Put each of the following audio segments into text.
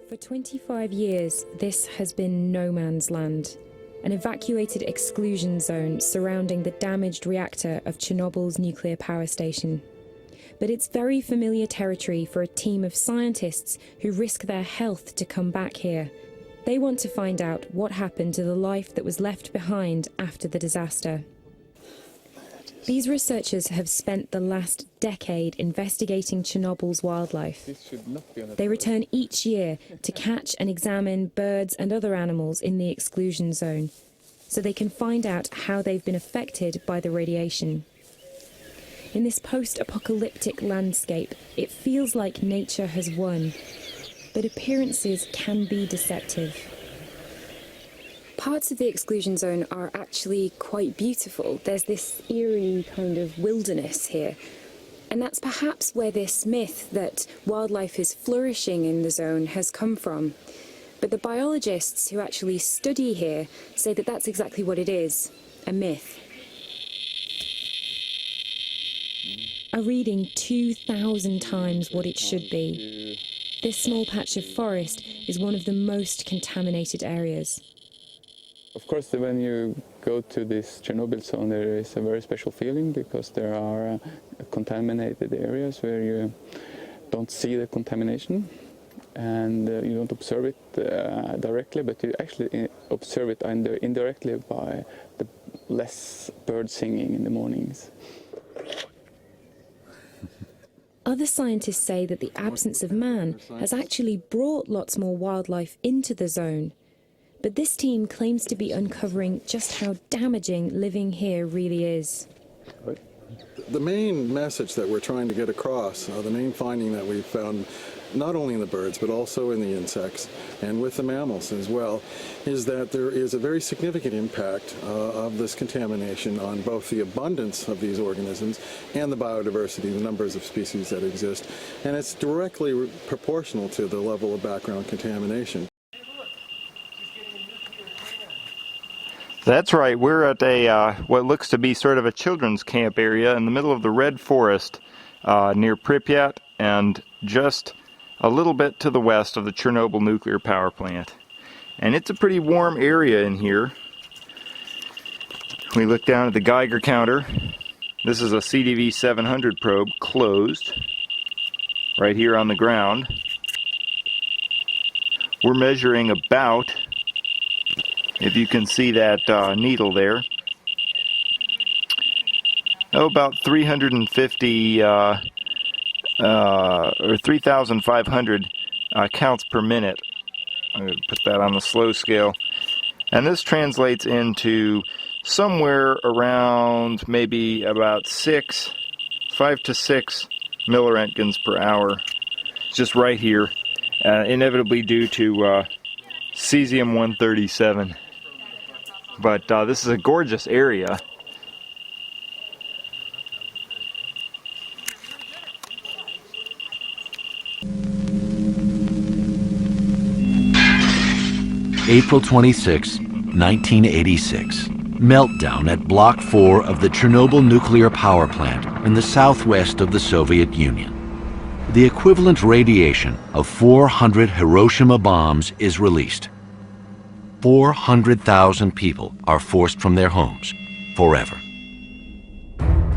For 25 years, this has been no man's land, an evacuated exclusion zone surrounding the damaged reactor of Chernobyl's nuclear power station. But it's very familiar territory for a team of scientists who risk their health to come back here. They want to find out what happened to the life that was left behind after the disaster. These researchers have spent the last decade investigating Chernobyl's wildlife. They return each year to catch and examine birds and other animals in the exclusion zone, so they can find out how they've been affected by the radiation. In this post-apocalyptic landscape, it feels like nature has won, but appearances can be deceptive. Parts of the exclusion zone are actually quite beautiful. There's this eerie kind of wilderness here. And that's perhaps where this myth that wildlife is flourishing in the zone has come from. But the biologists who actually study here say that that's exactly what it is, a myth. A reading 2,000 times what it should be. This small patch of forest is one of the most contaminated areas. Of course, when you go to this Chernobyl zone, there is a very special feeling because there are contaminated areas where you don't see the contamination and you don't observe it directly, but you actually observe it indirectly by the less birds singing in the mornings. Other scientists say that the absence of man has actually brought lots more wildlife into the zone. But this team claims to be uncovering just how damaging living here really is. The main message that we're trying to get across, the main finding that we've found, not only in the birds but also in the insects and with the mammals as well, is that there is a very significant impact of this contamination on both the abundance of these organisms and the biodiversity, the numbers of species that exist. And it's directly proportional to the level of background contamination. That's right. We're at a what looks to be sort of a children's camp area in the middle of the Red Forest near Pripyat and just a little bit to the west of the Chornobyl Nuclear Power Plant. And it's a pretty warm area in here. We look down at the Geiger counter. This is a CDV 700 probe, closed, right here on the ground. We're measuring about, if you can see that needle there, about 350 or 3,500 counts per minute. I'm going to put that on the slow scale. And this translates into somewhere around maybe about 5 to 6 milliroentgens per hour. It's just right here, inevitably due to cesium-137. But this is a gorgeous area. April 26, 1986. Meltdown at Block 4 of the Chornobyl Nuclear Power Plant in the southwest of the Soviet Union. The equivalent radiation of 400 Hiroshima bombs is released. 400,000 people are forced from their homes forever.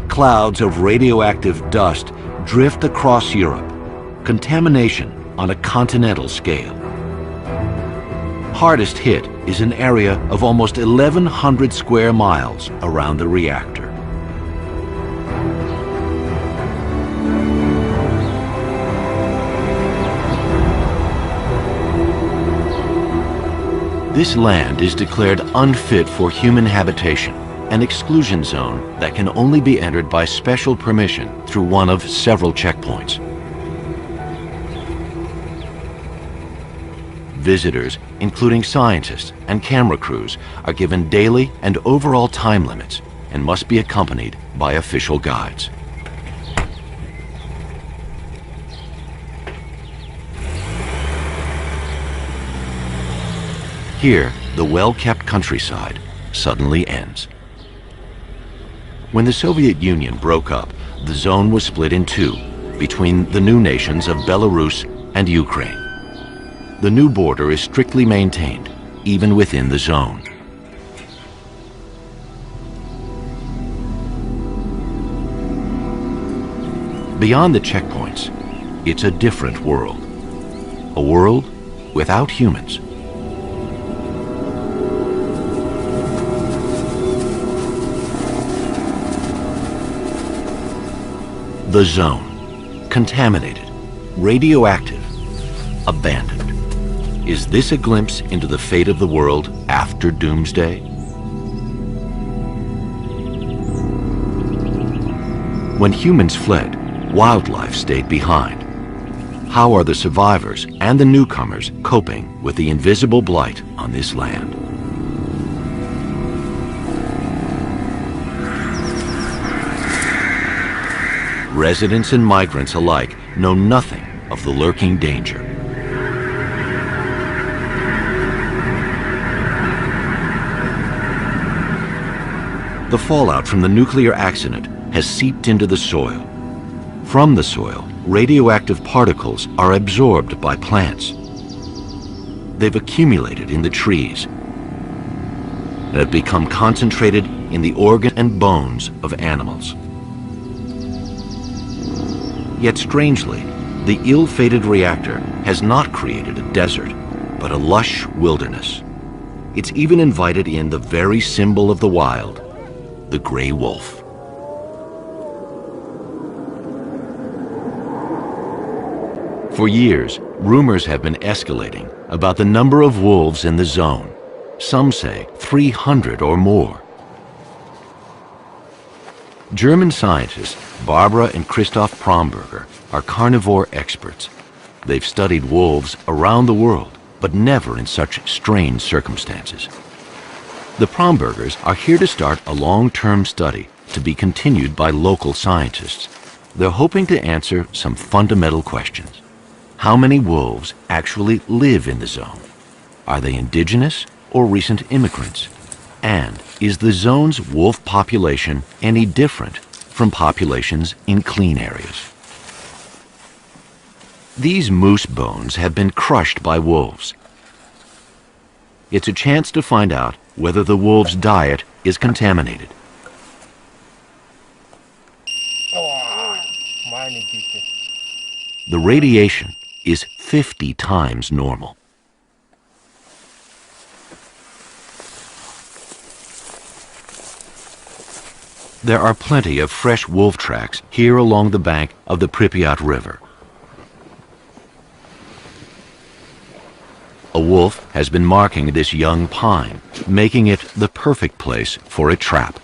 Clouds of radioactive dust drift across Europe. Contamination on a continental scale. Hardest hit is an area of almost 1,100 square miles around the reactor. This land is declared unfit for human habitation, an exclusion zone that can only be entered by special permission through one of several checkpoints. Visitors, including scientists and camera crews, are given daily and overall time limits and must be accompanied by official guides. Here, the well-kept countryside suddenly ends. When the Soviet Union broke up, the zone was split in two between the new nations of Belarus and Ukraine. the new border is strictly maintained, even within the zone. Beyond the checkpoints, it's a different world. A world without humans. The zone. Contaminated, radioactive, abandoned. Is this a glimpse into the fate of the world after doomsday? When humans fled, wildlife stayed behind. How are the survivors and the newcomers coping with the invisible blight on this land? Residents and migrants alike know nothing of the lurking danger. The fallout from the nuclear accident has seeped into the soil. From the soil, radioactive particles are absorbed by plants. They've accumulated in the trees and have become concentrated in the organs and bones of animals. Yet strangely, the ill-fated reactor has not created a desert, but a lush wilderness. It's even invited in the very symbol of the wild, the gray wolf. For years, rumors have been escalating about the number of wolves in the zone. Some say 300 or more. German scientists Barbara and Christoph Promberger are carnivore experts. They've studied wolves around the world, but never in such strange circumstances. The Prombergers are here to start a long-term study to be continued by local scientists. They're hoping to answer some fundamental questions. How many wolves actually live in the zone? Are they indigenous or recent immigrants? And is the zone's wolf population any different from populations in clean areas? These moose bones have been crushed by wolves. It's a chance to find out whether the wolves' diet is contaminated. The radiation is 50 times normal. There are plenty of fresh wolf tracks here along the bank of the Pripyat River. A wolf has been marking this young pine, making it the perfect place for a trap.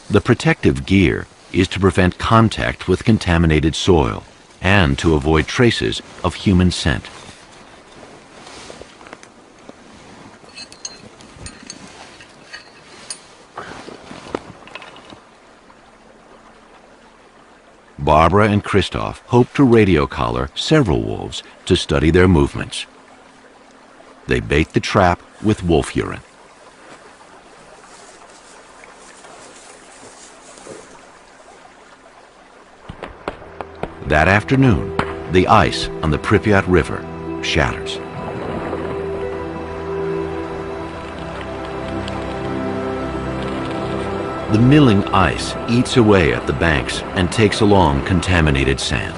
The protective gear is to prevent contact with contaminated soil and to avoid traces of human scent. Barbara and Christoph hope to radio collar several wolves to study their movements. They bait the trap with wolf urine. That afternoon, the ice on the Pripyat River shatters. The milling ice eats away at the banks and takes along contaminated sand.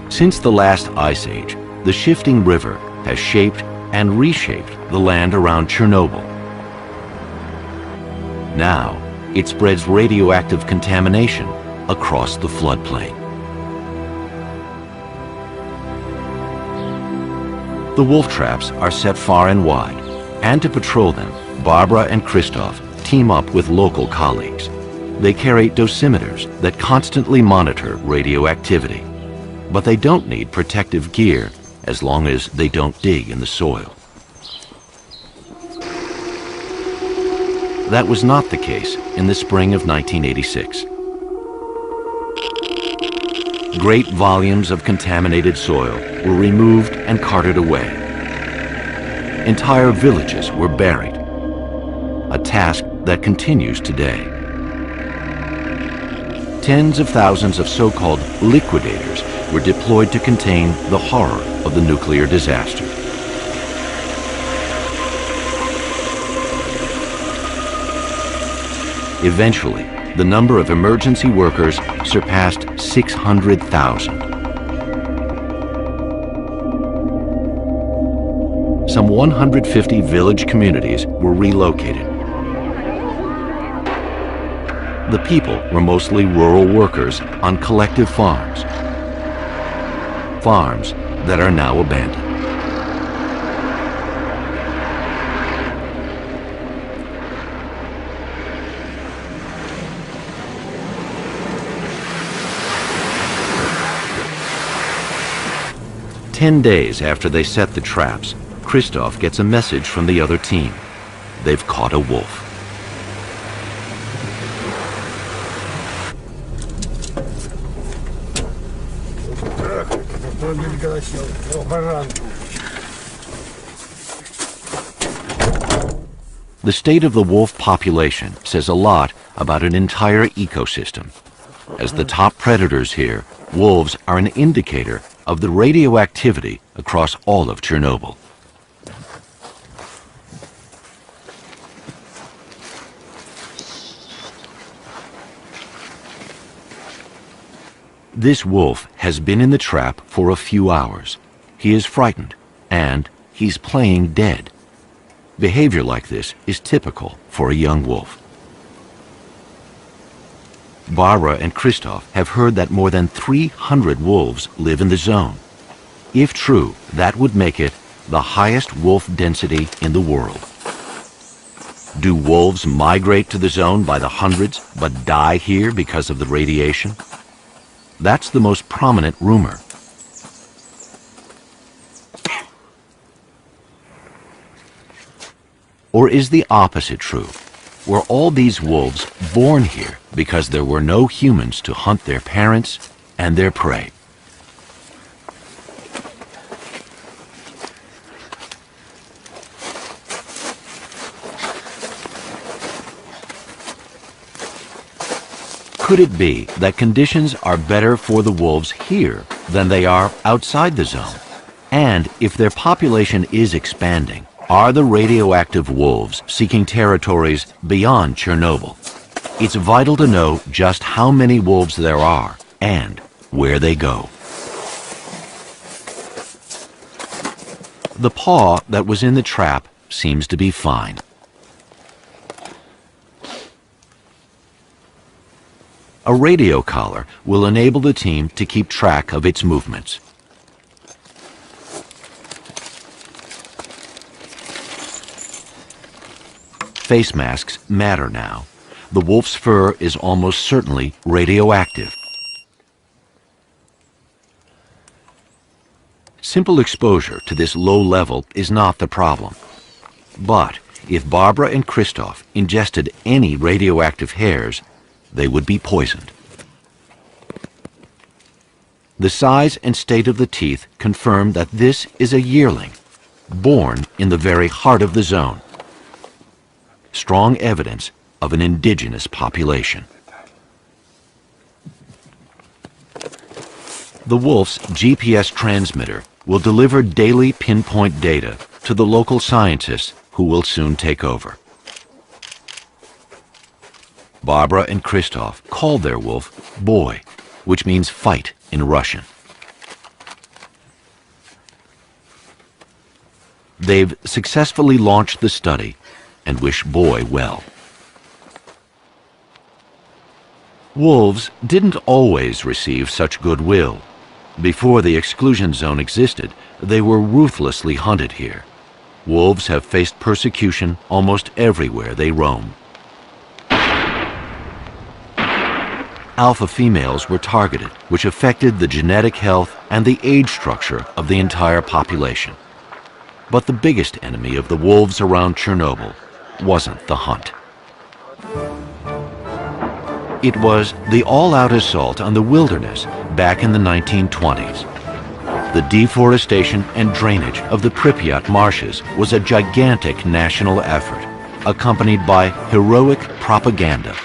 Since the last ice age, the shifting river has shaped and reshaped the land around Chernobyl. Now, it spreads radioactive contamination across the floodplain. The wolf traps are set far and wide, and to patrol them, Barbara and Christoph team up with local colleagues. They carry dosimeters that constantly monitor radioactivity, but they don't need protective gear as long as they don't dig in the soil. That was not the case in the spring of 1986. Great volumes of contaminated soil were removed and carted away. Entire villages were buried, a task that continues today. tens of thousands of so-called liquidators were deployed to contain the horror of the nuclear disaster. Eventually, the number of emergency workers surpassed 600,000. Some 150 village communities were relocated. The people were mostly rural workers on collective farms, farms that are now abandoned. "10 days after they set the traps, Christoph gets a message from the other team. They've caught a wolf. The state of the wolf population says a lot about an entire ecosystem. As the top predators here, wolves are an indicator of the radioactivity across all of Chernobyl. This wolf has been in the trap for a few hours. He is frightened, and he's playing dead. Behavior like this is typical for a young wolf. Barbara and Christoph have heard that more than 300 wolves live in the zone. If true, that would make it the highest wolf density in the world. Do wolves migrate to the zone by the hundreds, but die here because of the radiation? That's the most prominent rumor. Or is the opposite true? Were all these wolves born here because there were no humans to hunt their parents and their prey? Could it be that conditions are better for the wolves here than they are outside the zone? And if their population is expanding, are the radioactive wolves seeking territories beyond Chernobyl? It's vital to know just how many wolves there are and where they go. The paw that was in the trap seems to be fine. A radio collar will enable the team to keep track of its movements. Face masks matter now. The wolf's fur is almost certainly radioactive. Simple exposure to this low level is not the problem. But if Barbara and Christoph ingested any radioactive hairs, they would be poisoned. The size and state of the teeth confirm that this is a yearling, born in the very heart of the zone. Strong evidence of an indigenous population. The wolf's GPS transmitter will deliver daily pinpoint data to the local scientists who will soon take over. Barbara and Christoph called their wolf Boy, which means fight in Russian. They've successfully launched the study and wish Boy well. Wolves didn't always receive such goodwill. Before the exclusion zone existed, they were ruthlessly hunted here. Wolves have faced persecution almost everywhere they roam. Alpha females were targeted, which affected the genetic health and the age structure of the entire population. But the biggest enemy of the wolves around Chernobyl wasn't the hunt. It was the all-out assault on the wilderness back in the 1920s. The deforestation and drainage of the Pripyat marshes was a gigantic national effort, accompanied by heroic propaganda.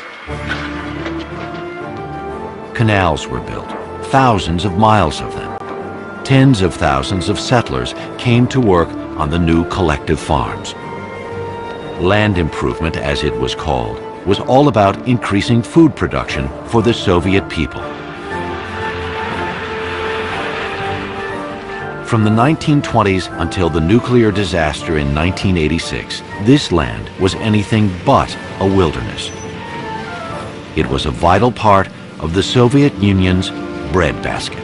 Canals were built, thousands of miles of them. Tens of thousands of settlers came to work on the new collective farms. Land improvement, as it was called, was all about increasing food production for the Soviet people. From the 1920s until the nuclear disaster in 1986, this land was anything but a wilderness. It was a vital part of the Soviet Union's breadbasket.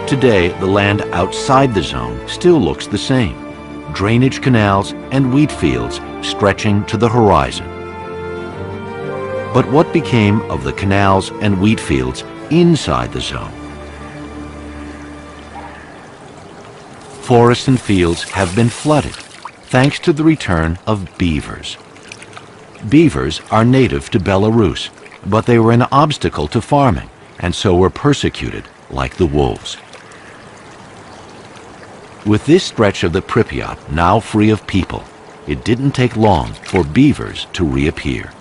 Today, the land outside the zone still looks the same. Drainage canals and wheat fields stretching to the horizon. But what became of the canals and wheat fields inside the zone? Forests and fields have been flooded, thanks to the return of beavers. Beavers are native to Belarus, but they were an obstacle to farming, and so were persecuted like the wolves. With this stretch of the Pripyat now free of people, it didn't take long for beavers to reappear.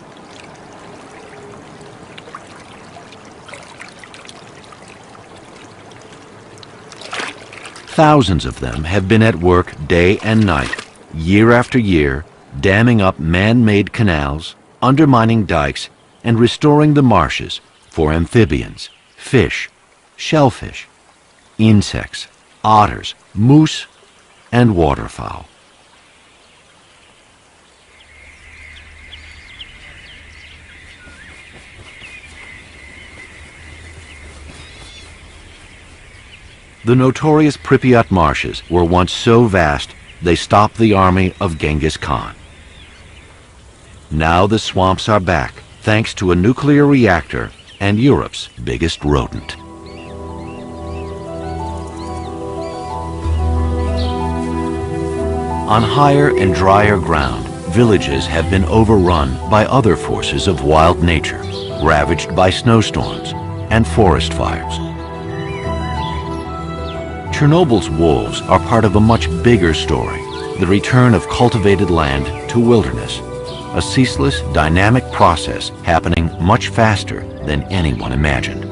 Thousands of them have been at work day and night, year after year, damming up man-made canals, undermining dikes, and restoring the marshes for amphibians, fish, shellfish, insects, otters, moose, and waterfowl. The notorious Pripyat marshes were once so vast they stopped the army of Genghis Khan. Now the swamps are back, thanks to a nuclear reactor and Europe's biggest rodent. On higher and drier ground, villages have been overrun by other forces of wild nature, ravaged by snowstorms and forest fires. Chernobyl's wolves are part of a much bigger story, the return of cultivated land to wilderness, a ceaseless, dynamic process happening much faster than anyone imagined.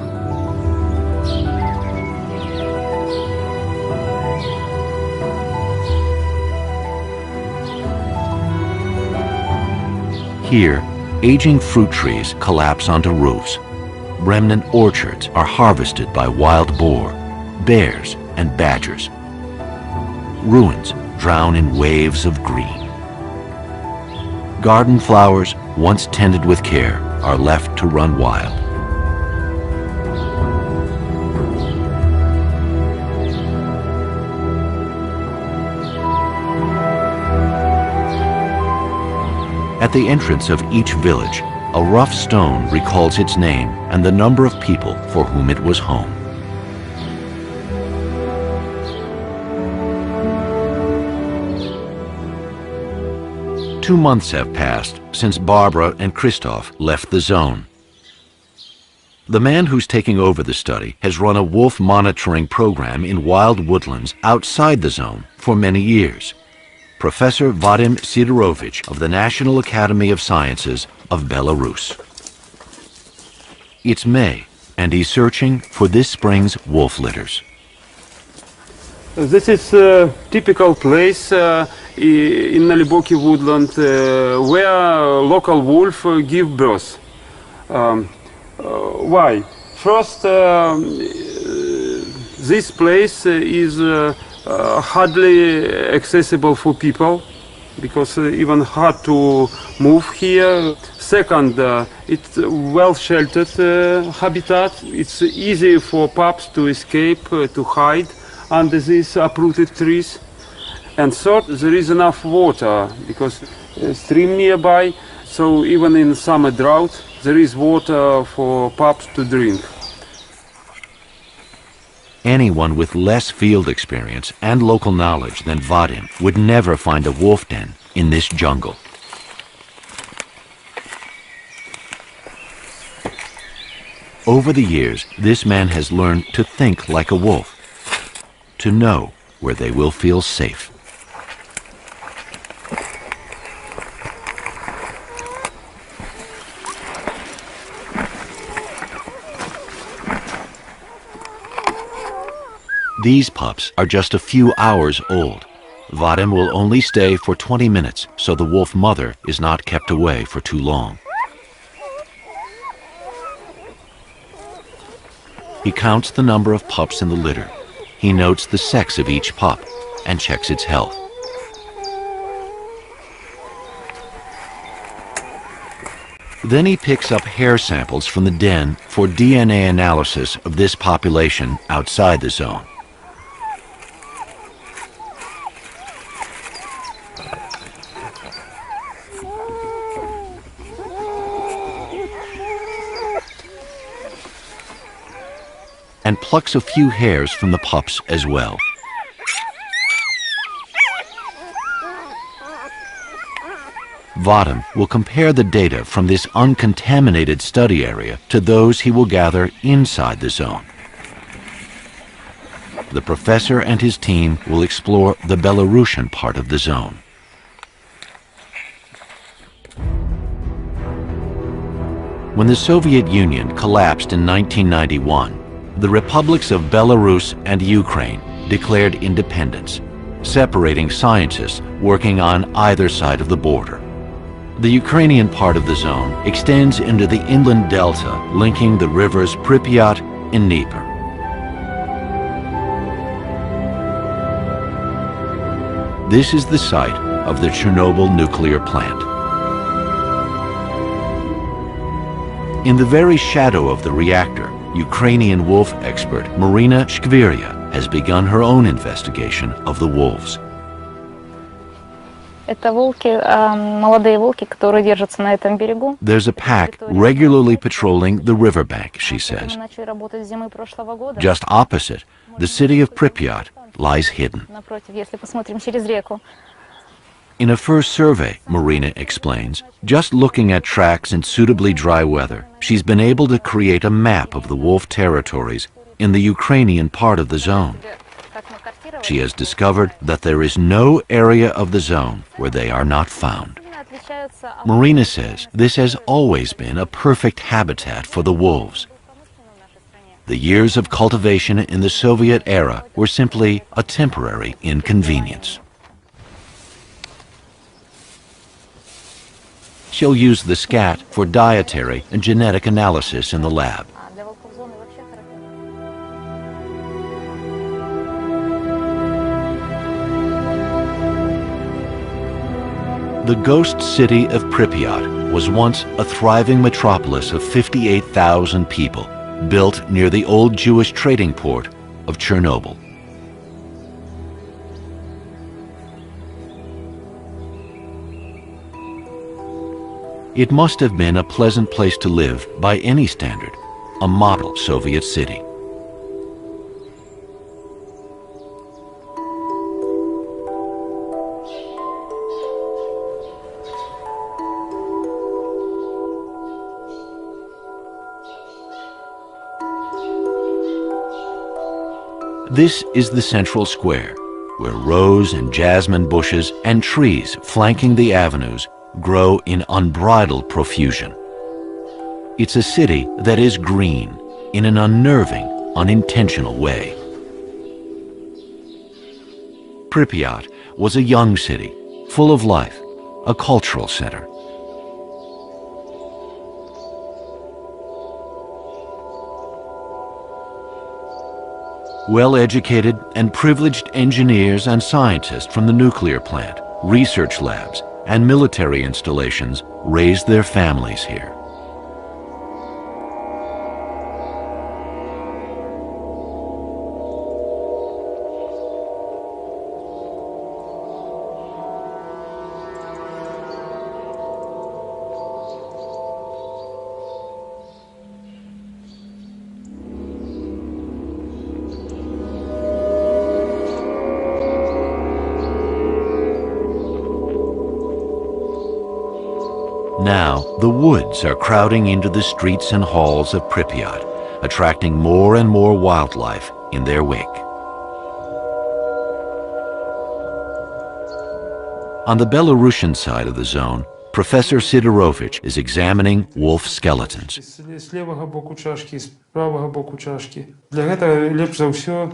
Here, aging fruit trees collapse onto roofs. Remnant orchards are harvested by wild boar, bears, and badgers. Ruins drown in waves of green. Garden flowers, once tended with care, are left to run wild. At the entrance of each village, a rough stone recalls its name and the number of people for whom it was home. Two months have passed since Barbara and Christoph left the zone. The man who's taking over the study has run a wolf monitoring program in wild woodlands outside the zone for many years. Professor Vadim Sidorovich of the National Academy of Sciences of Belarus. It's May, and he's searching for this spring's wolf litters. This is a typical place in Naliboki woodland where local wolf give birth. Why? First, this place is hardly accessible for people because even hard to move here. Second, it's well sheltered habitat. It's easy for pups to escape, to hide under these uprooted trees. And third, there is enough water because a stream nearby, so even in summer drought, there is water for pups to drink. Anyone with less field experience and local knowledge than Vadim would never find a wolf den in this jungle. Over the years, this man has learned to think like a wolf, to know where they will feel safe. These pups are just a few hours old. Vadim will only stay for 20 minutes, so the wolf mother is not kept away for too long. He counts the number of pups in the litter. He notes the sex of each pup and checks its health. Then he picks up hair samples from the den for DNA analysis of this population outside the zone. And plucks a few hairs from the pups as well. Vadim will compare the data from this uncontaminated study area to those he will gather inside the zone. The professor and his team will explore the Belarusian part of the zone. When the Soviet Union collapsed in 1991, the republics of Belarus and Ukraine declared independence, separating scientists working on either side of the border. The Ukrainian part of the zone extends into the inland delta, linking the rivers Pripyat and Dnieper. This is the site of the Chernobyl nuclear plant. In the very shadow of the reactor, Ukrainian wolf expert Marina Shkvirya has begun her own investigation of the wolves. There's a pack regularly patrolling the riverbank, she says. Just opposite, the city of Pripyat lies hidden. In a first survey, Marina explains, just looking at tracks in suitably dry weather, she's been able to create a map of the wolf territories in the Ukrainian part of the zone. She has discovered that there is no area of the zone where they are not found. Marina says this has always been a perfect habitat for the wolves. The years of cultivation in the Soviet era were simply a temporary inconvenience. She'll use the scat for dietary and genetic analysis in the lab. The ghost city of Pripyat was once a thriving metropolis of 58,000 people, built near the old Jewish trading port of Chernobyl. It must have been a pleasant place to live by any standard, a model Soviet city. This is the central square, where rose and jasmine bushes and trees flanking the avenues grow in unbridled profusion. It's a city that is green in an unnerving, unintentional way. Pripyat was a young city, full of life, a cultural center. Well-educated and privileged engineers and scientists from the nuclear plant, research labs, and military installations raised their families here. Now, the woods are crowding into the streets and halls of Pripyat, attracting more and more wildlife in their wake. On the Belarusian side of the zone, Professor Sidorovich is examining wolf skeletons. З лівого боку чашки, з правого боку чашки. Для цього ліпше за все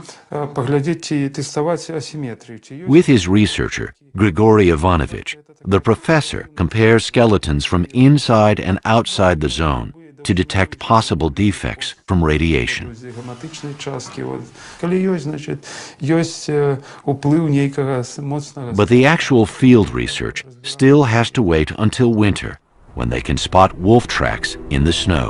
поглядіти і тестувати асиметрію. With his researcher, Grigory Ivanovich, the professor compares skeletons from inside and outside the zone to detect possible defects from radiation. Гематичні частки. Коли є, значить, є вплив ніякого моцного. But the actual field research still has to wait until winter, when they can spot wolf tracks in the snow.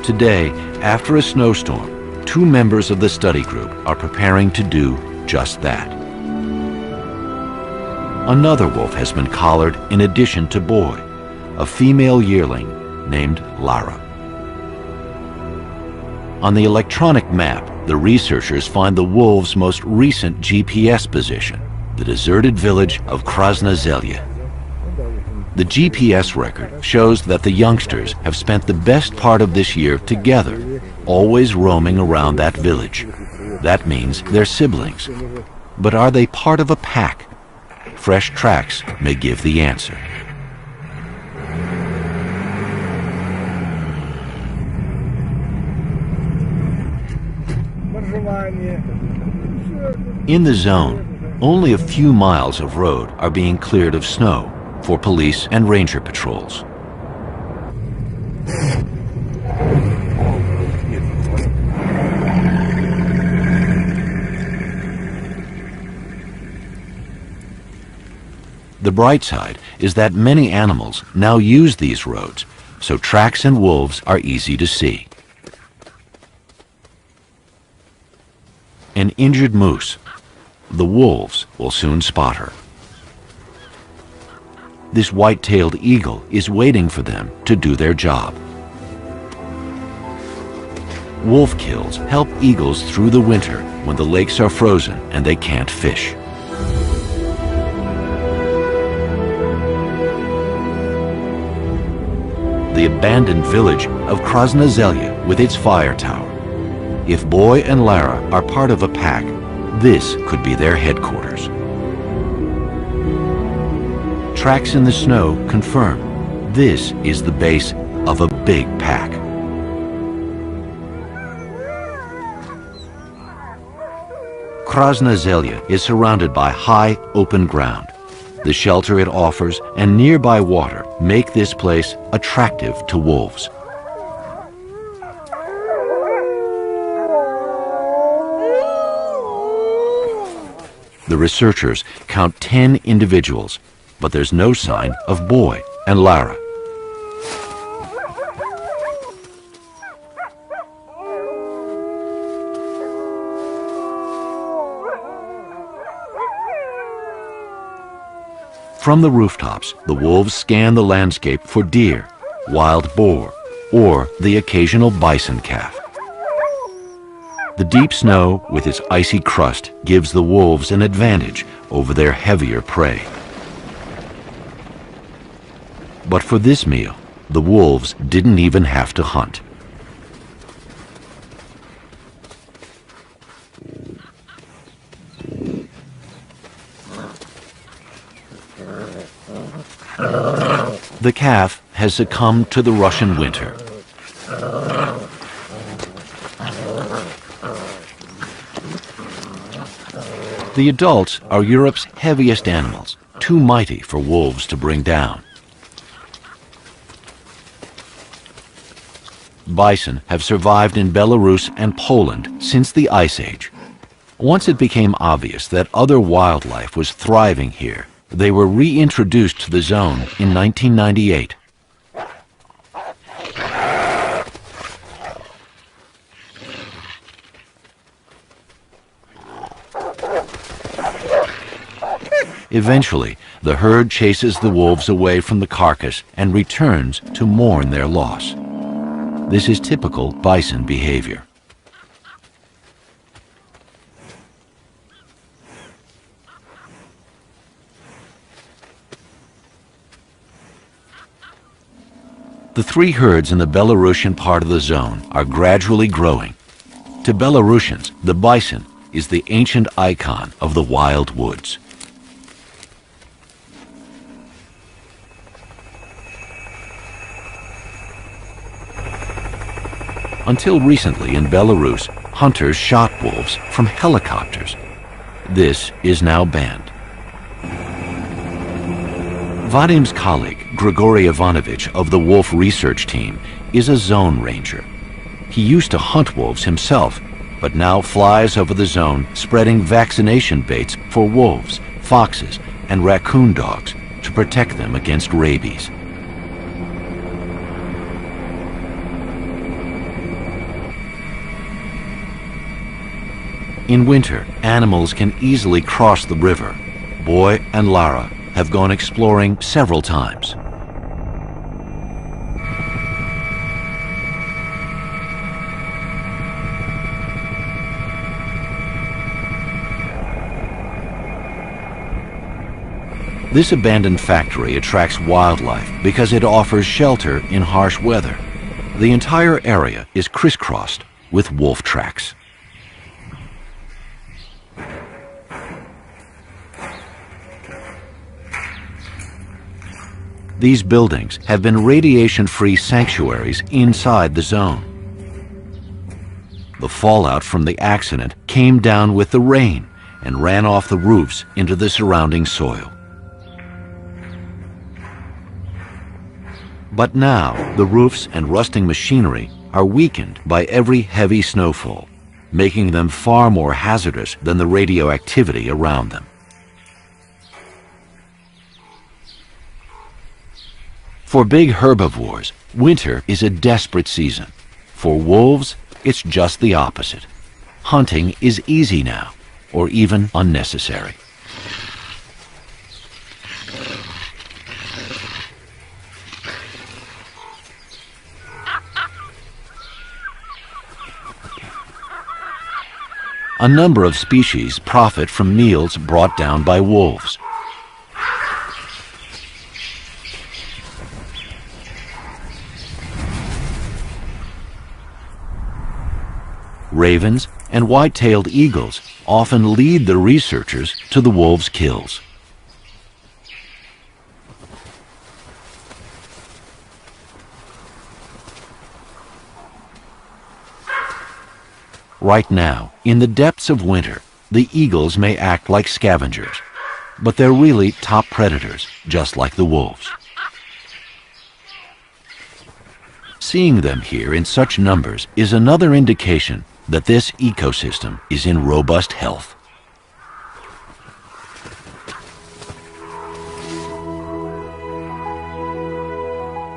Today, after a snowstorm, 2 members of the study group are preparing to do just that. Another wolf has been collared in addition to Boy, a female yearling named Lara. On the electronic map, the researchers find the wolves' most recent GPS position, the deserted village of Krasnozelye. The GPS record shows that the youngsters have spent the best part of this year together, always roaming around that village. That means they're siblings. But are they part of a pack? Fresh tracks may give the answer. In the zone, only a few miles of road are being cleared of snow for police and ranger patrols. The bright side is that many animals now use these roads, so tracks and wolves are easy to see. An injured moose. The wolves will soon spot her. This white-tailed eagle is waiting for them to do their job. Wolf kills help eagles through the winter when the lakes are frozen and they can't fish. The abandoned village of Krasnozelye with its fire tower. If Boy and Lara are part of a pack, this could be their headquarters. Tracks in the snow confirm this is the base of a big pack. Krasnozelye is surrounded by high, open ground. The shelter it offers and nearby water make this place attractive to wolves. The researchers count 10 individuals, but there's no sign of Boy and Lara. From the rooftops, the wolves scan the landscape for deer, wild boar, or the occasional bison calf. The deep snow with its icy crust gives the wolves an advantage over their heavier prey. But for this meal, the wolves didn't even have to hunt. The calf has succumbed to the Russian winter. The adults are Europe's heaviest animals, too mighty for wolves to bring down. Bison have survived in Belarus and Poland since the Ice Age. Once it became obvious that other wildlife was thriving here, they were reintroduced to the zone in 1998. Eventually, the herd chases the wolves away from the carcass and returns to mourn their loss. This is typical bison behavior. The 3 herds in the Belarusian part of the zone are gradually growing. To Belarusians, the bison is the ancient icon of the wild woods. Until recently in Belarus, hunters shot wolves from helicopters. This is now banned. Vadim's colleague, Grigory Ivanovich of the wolf research team, is a zone ranger. He used to hunt wolves himself, but now flies over the zone spreading vaccination baits for wolves, foxes, and raccoon dogs to protect them against rabies. In winter, animals can easily cross the river. Boy and Lara have gone exploring several times. This abandoned factory attracts wildlife because it offers shelter in harsh weather. The entire area is crisscrossed with wolf tracks. These buildings have been radiation-free sanctuaries inside the zone. The fallout from the accident came down with the rain and ran off the roofs into the surrounding soil. But now, the roofs and rusting machinery are weakened by every heavy snowfall, making them far more hazardous than the radioactivity around them. For big herbivores, winter is a desperate season. For wolves, it's just the opposite. Hunting is easy now, or even unnecessary. A number of species profit from meals brought down by wolves. Ravens and white-tailed eagles often lead the researchers to the wolves' kills. Right now, in the depths of winter, the eagles may act like scavengers, but they're really top predators, just like the wolves. Seeing them here in such numbers is another indication that this ecosystem is in robust health.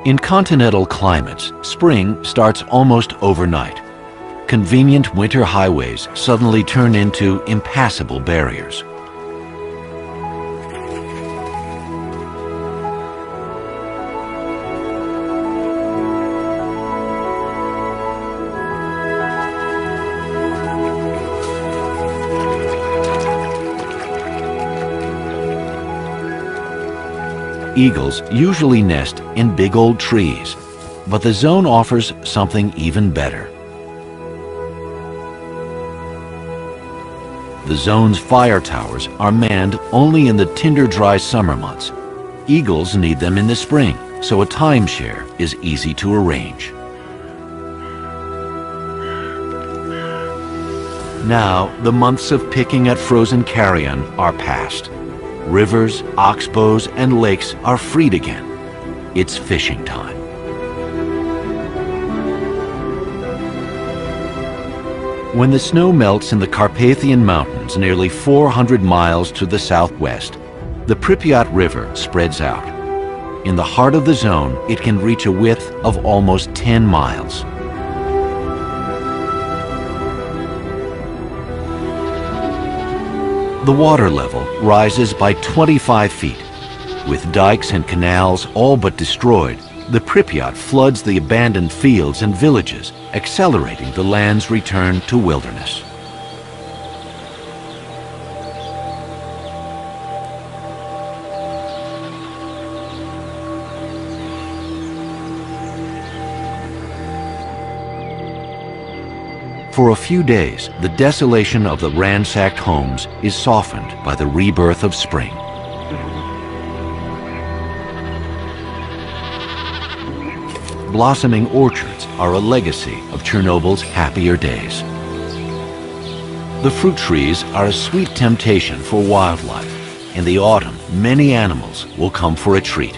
In continental climates, spring starts almost overnight. Convenient winter highways suddenly turn into impassable barriers. Eagles usually nest in big old trees, but the zone offers something even better. The zone's fire towers are manned only in the tinder-dry summer months. Eagles need them in the spring, so a timeshare is easy to arrange. Now, the months of picking at frozen carrion are past. Rivers, oxbows, and lakes are freed again. It's fishing time. When the snow melts in the Carpathian Mountains nearly 400 miles to the southwest, the Pripyat River spreads out. In the heart of the zone, it can reach a width of almost 10 miles. The water level rises by 25 feet. With dikes and canals all but destroyed, the Pripyat floods the abandoned fields and villages, accelerating the land's return to wilderness. For a few days, the desolation of the ransacked homes is softened by the rebirth of spring. Blossoming orchards are a legacy of Chernobyl's happier days. The fruit trees are a sweet temptation for wildlife. In the autumn, many animals will come for a treat.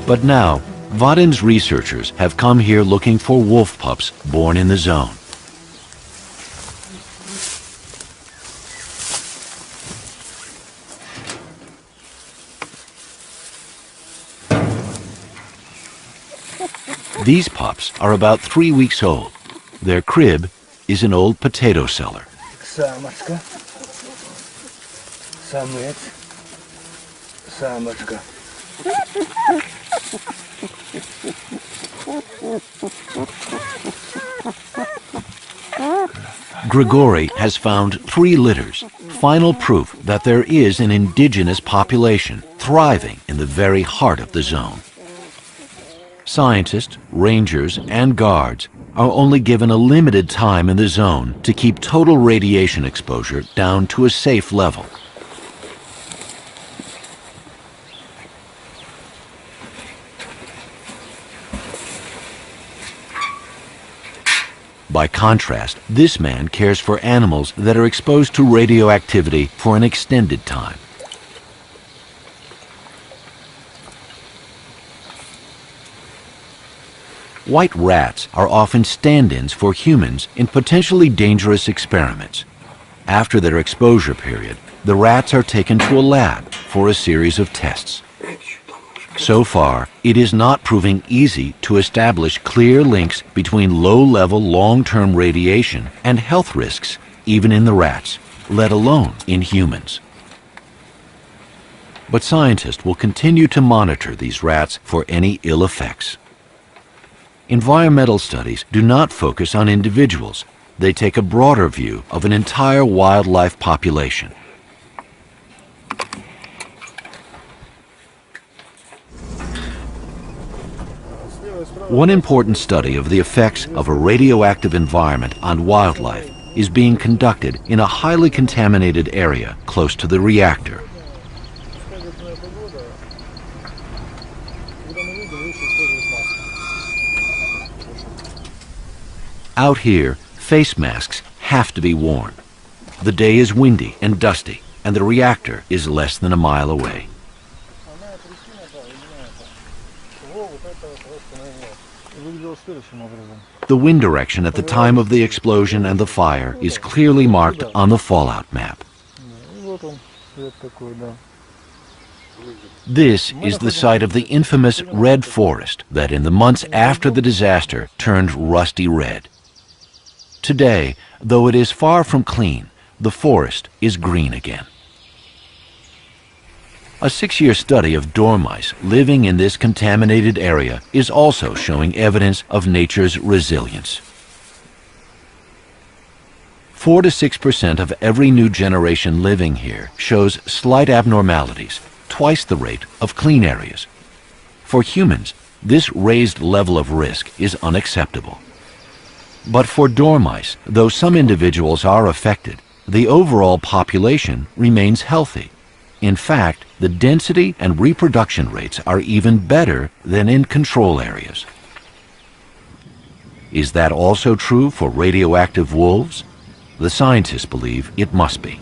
But now, Vadim's researchers have come here looking for wolf pups born in the zone. These pups are about 3 weeks old. Their crib is an old potato cellar. Самочка. Самец. Самочка. Grigory has found 3 litters, final proof that there is an indigenous population thriving in the very heart of the zone. Scientists, rangers, and guards are only given a limited time in the zone to keep total radiation exposure down to a safe level. By contrast, this man cares for animals that are exposed to radioactivity for an extended time. White rats are often stand-ins for humans in potentially dangerous experiments. After their exposure period, the rats are taken to a lab for a series of tests. So far, it is not proving easy to establish clear links between low-level long-term radiation and health risks, even in the rats, let alone in humans. But scientists will continue to monitor these rats for any ill effects. Environmental studies do not focus on individuals. They take a broader view of an entire wildlife population. One important study of the effects of a radioactive environment on wildlife is being conducted in a highly contaminated area close to the reactor. Out here, face masks have to be worn. The day is windy and dusty, and the reactor is less than a mile away. The wind direction at the time of the explosion and the fire is clearly marked on the fallout map. This is the site of the infamous red forest that in the months after the disaster turned rusty red. Today, though it is far from clean, the forest is green again. A 6-year study of dormice living in this contaminated area is also showing evidence of nature's resilience. 4 to 6% of every new generation living here shows slight abnormalities, twice the rate of clean areas. For humans, this raised level of risk is unacceptable. But for dormice, though some individuals are affected, the overall population remains healthy. In fact, the density and reproduction rates are even better than in control areas. Is that also true for radioactive wolves? The scientists believe it must be.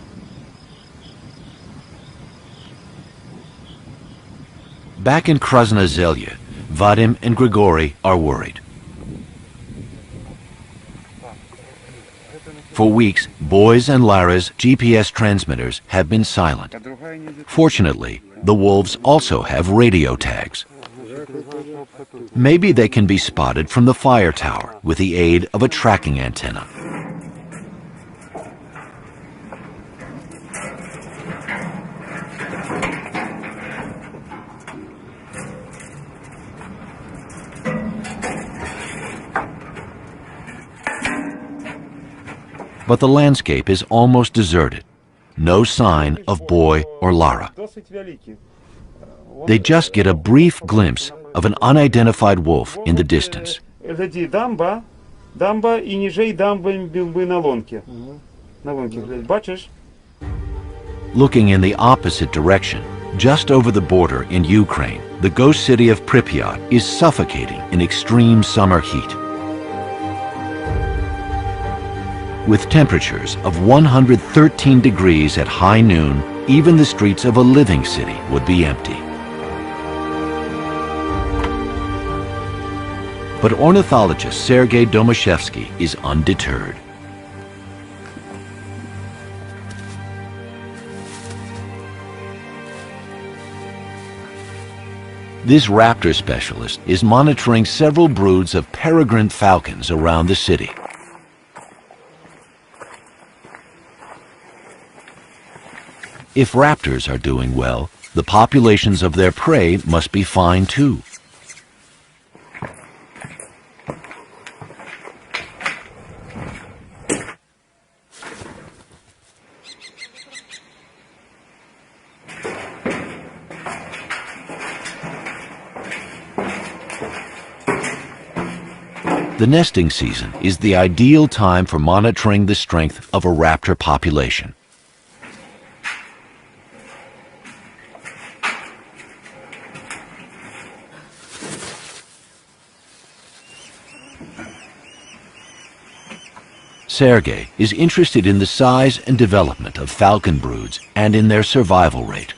Back in Krasna Zelya, Vadim and Grigory are worried. For weeks, Boy's and Lara's GPS transmitters have been silent. Fortunately, the wolves also have radio tags. Maybe they can be spotted from the fire tower with the aid of a tracking antenna. But the landscape is almost deserted. no sign of boy or Lara. They just get a brief glimpse of an unidentified wolf in the distance. Looking in the opposite direction, just over the border in Ukraine, the ghost city of Pripyat is suffocating in extreme summer heat. With temperatures of 113 degrees at high noon, even the streets of a living city would be empty. But ornithologist Sergei Domashevsky is undeterred. This raptor specialist is monitoring several broods of peregrine falcons around the city. If raptors are doing well, the populations of their prey must be fine too. The nesting season is the ideal time for monitoring the strength of a raptor population. Sergei is interested in the size and development of falcon broods and in their survival rate.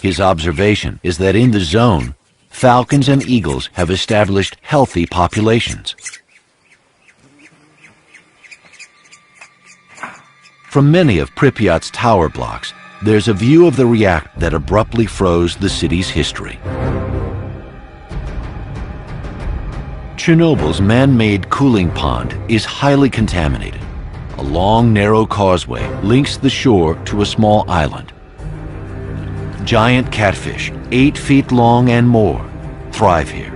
His observation is that in the zone, falcons and eagles have established healthy populations. From many of Pripyat's tower blocks, there's a view of the reactor that abruptly froze the city's history. Chernobyl's man-made cooling pond is highly contaminated. A long, narrow causeway links the shore to a small island. Giant catfish, 8 feet long and more, thrive here.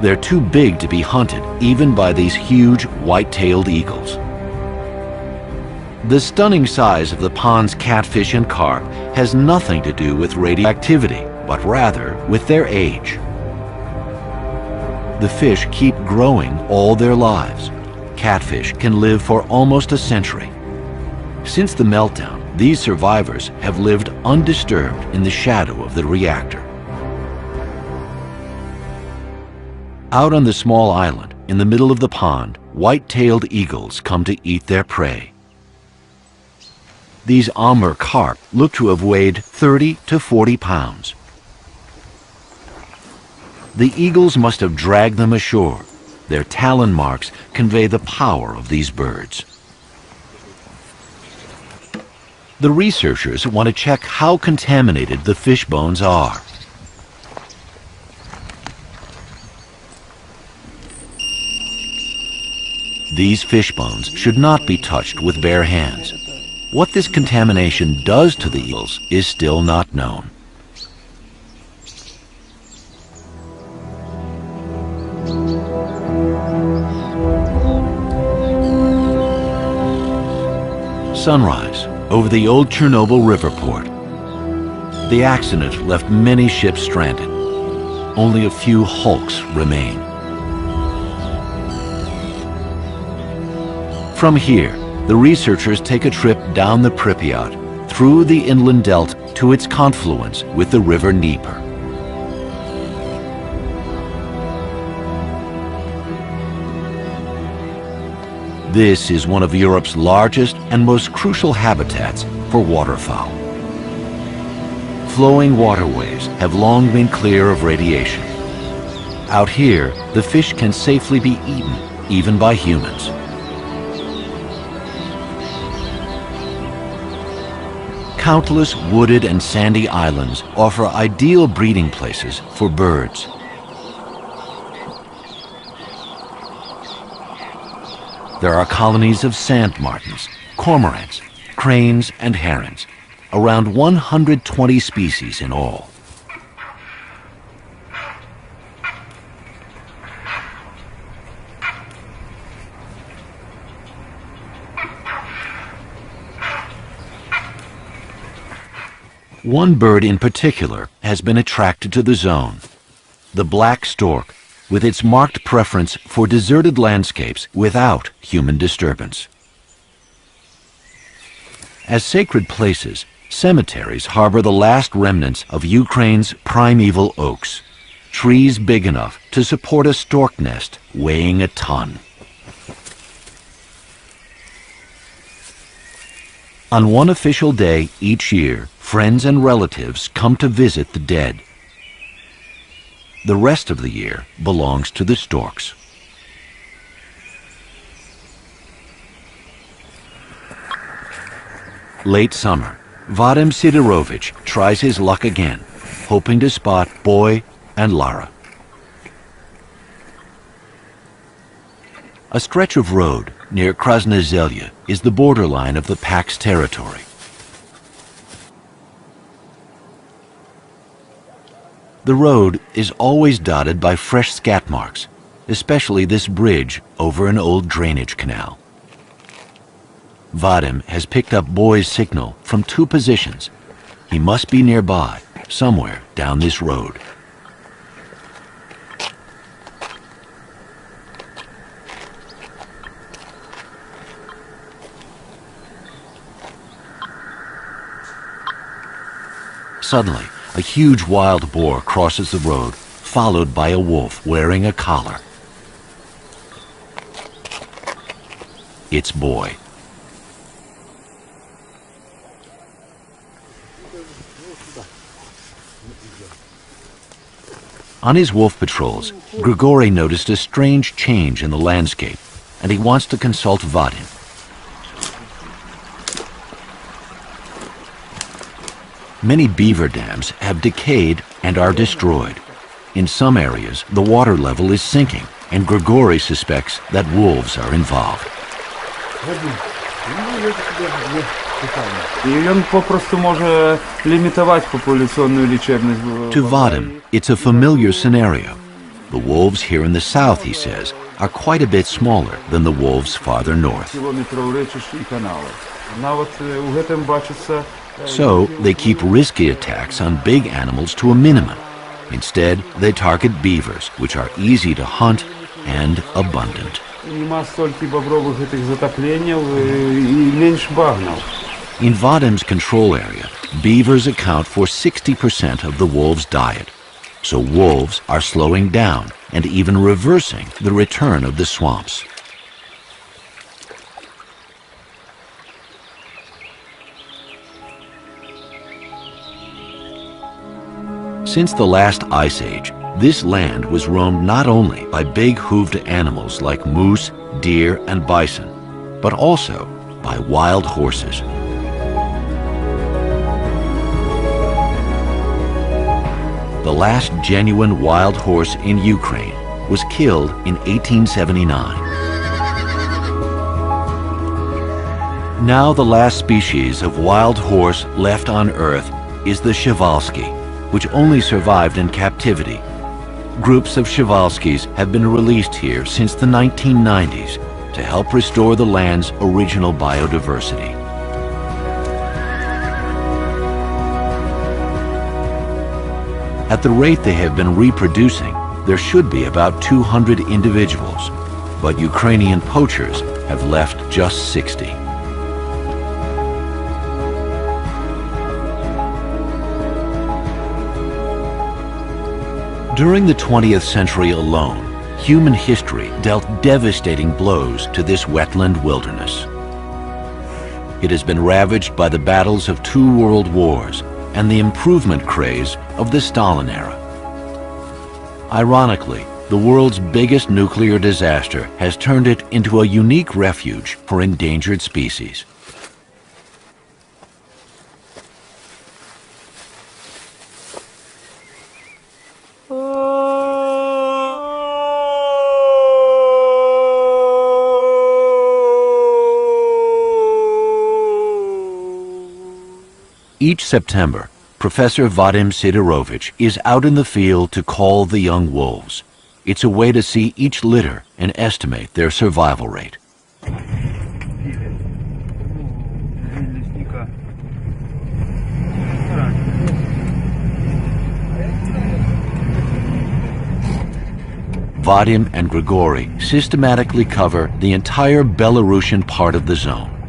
They're too big to be hunted even by these huge white-tailed eagles. The stunning size of the pond's catfish and carp has nothing to do with radioactivity, but rather with their age. The fish keep growing all their lives. Catfish can live for almost a century. Since the meltdown, these survivors have lived undisturbed in the shadow of the reactor. Out on the small island, in the middle of the pond, white-tailed eagles come to eat their prey. These Amur carp look to have weighed 30 to 40 pounds. The eagles must have dragged them ashore. Their talon marks convey the power of these birds. The researchers want to check how contaminated the fish bones are. These fish bones should not be touched with bare hands. What this contamination does to the eagles is still not known. Sunrise over the old Chernobyl river port. The accident left many ships stranded. Only a few hulks remain. From here, the researchers take a trip down the Pripyat, through the inland delta to its confluence with the river Dnieper. This is one of Europe's largest and most crucial habitats for waterfowl. Flowing waterways have long been clear of radiation. Out here, the fish can safely be eaten, even by humans. Countless wooded and sandy islands offer ideal breeding places for birds. There are colonies of sand martins, cormorants, cranes, and herons, around 120 species in all. One bird in particular has been attracted to the zone, the black stork, with its marked preference for deserted landscapes without human disturbance. As sacred places, cemeteries harbor the last remnants of Ukraine's primeval oaks, trees big enough to support a stork nest weighing a ton. On one official day each year, friends and relatives come to visit the dead. The rest of the year belongs to the storks. Late summer, Vadim Sidorovich tries his luck again, hoping to spot Boy and Lara. A stretch of road near Krasnozelye is the borderline of the Pact's territory. The road is always dotted by fresh scat marks, especially this bridge over an old drainage canal. Vadim has picked up Boy's signal from two positions. He must be nearby, somewhere down this road. Suddenly, a huge wild boar crosses the road, followed by a wolf wearing a collar. It's Boy. On his wolf patrols, Grigory noticed a strange change in the landscape, and he wants to consult Vadim. Many beaver dams have decayed and are destroyed. In some areas, the water level is sinking, and Grigory suspects that wolves are involved. To Vadim, it's a familiar scenario. The wolves here in the south, he says, are quite a bit smaller than the wolves farther north. So they keep risky attacks on big animals to a minimum. Instead, they target beavers, which are easy to hunt and abundant. In Vadim's control area, beavers account for 60% of the wolves' diet. So wolves are slowing down and even reversing the return of the swamps. Since the last ice age, this land was roamed not only by big hooved animals like moose, deer, and bison, but also by wild horses. The last genuine wild horse in Ukraine was killed in 1879. Now the last species of wild horse left on Earth is the Przewalski, which only survived in captivity. Groups of Przewalskis have been released here since the 1990s to help restore the land's original biodiversity. At the rate they have been reproducing, there should be about 200 individuals, but Ukrainian poachers have left just 60. During the 20th century alone, human history dealt devastating blows to this wetland wilderness. It has been ravaged by the battles of 2 world wars and the improvement craze of the Stalin era. Ironically, the world's biggest nuclear disaster has turned it into a unique refuge for endangered species. Each September, Professor Vadim Sidorovich is out in the field to call the young wolves. It's a way to see each litter and estimate their survival rate. Vadim and Grigory systematically cover the entire Belarusian part of the zone.